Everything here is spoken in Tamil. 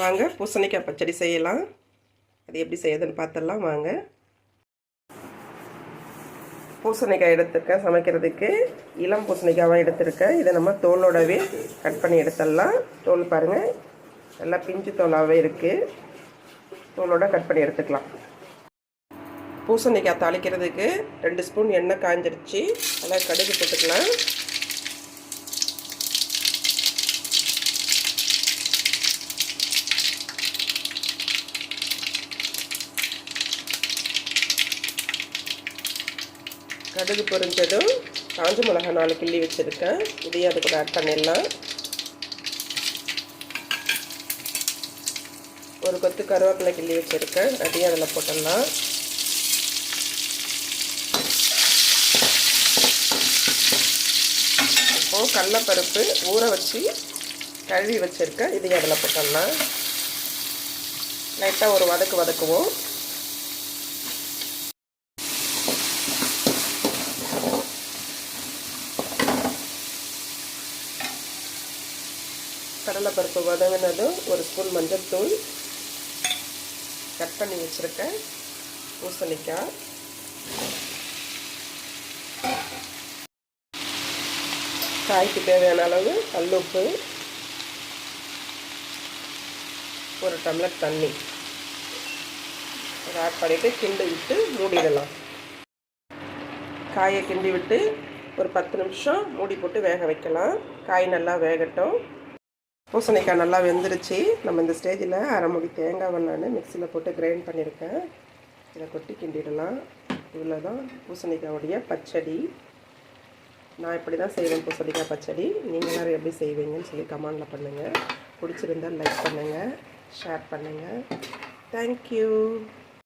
வாங்க பூசணிக்காய் பச்சடி செய்யலாம். அது எப்படி செய்யுதுன்னு பார்த்துடலாம் வாங்க. பூசணிக்காய் எடுத்துருக்கேன் சமைக்கிறதுக்கு. இளம் பூசணிக்காய் எடுத்துருக்கேன். இதை நம்ம தோலோடவே கட் பண்ணி எடுத்துடலாம். தோல் பாருங்கள், நல்லா பிஞ்சு தோலாகவே இருக்குது. தோலோட கட் பண்ணி எடுத்துக்கலாம். பூசணிக்காய் தாளிக்கிறதுக்கு 2 ஸ்பூன் எண்ணெய் காய்ஞ்சிருச்சு. நல்லா கடுகு போட்டுக்கலாம். கடுகு பொரிஞ்சதும் காஞ்ச மிளகாய் 4 கிள்ளி வச்சுருக்கேன். இதையும் அது கூட ஆட் பண்ணிடலாம். ஒரு கொத்து கருவேப்பிலை கிள்ளி வச்சுருக்கேன். அதையும் அதில் போட்டுடலாம். இப்போது கடலைப்பருப்பு ஊற வச்சு கழுவி வச்சுருக்கேன். இதையும் அதில் போட்டுடலாம். லைட்டாக ஒரு வதக்குவோம். கடலைப்பருப்பு வதங்கினதும் 1 ஸ்பூன் மஞ்சள் தூள், கட் பண்ணி வச்சுருக்கேன் பூசணிக்காய், காய்க்கு தேவையான அளவு கல்லுப்பு, 1 டம்ளர் தண்ணி அதை ஆட் பண்ணிவிட்டு கிண்டி விட்டு மூடிடலாம். காயை கிண்டி விட்டு ஒரு 10 நிமிஷம் மூடி போட்டு வேக வைக்கலாம். காய் நல்லா வேகட்டும். பூசணிக்காய் நல்லா வெந்துருச்சு. நம்ம இந்த ஸ்டேஜில் 1/2 மூடி தேங்காவை நான் மிக்சியில் போட்டு கிரைண்ட் பண்ணியிருக்கேன். இதை கொட்டி கிண்டிடலாம். இவ்வளோ தான் பூசணிக்காயோடைய பச்சடி. நான் இப்படி தான் செய்வேன் பூசணிக்காய் பச்சடி. நீங்கள் எல்லோரும் எப்படி செய்வீங்கன்னு சொல்லி கமெண்டில் பண்ணுங்கள். பிடிச்சிருந்தால் லைக் பண்ணுங்கள், ஷேர் பண்ணுங்கள். தேங்க்யூ.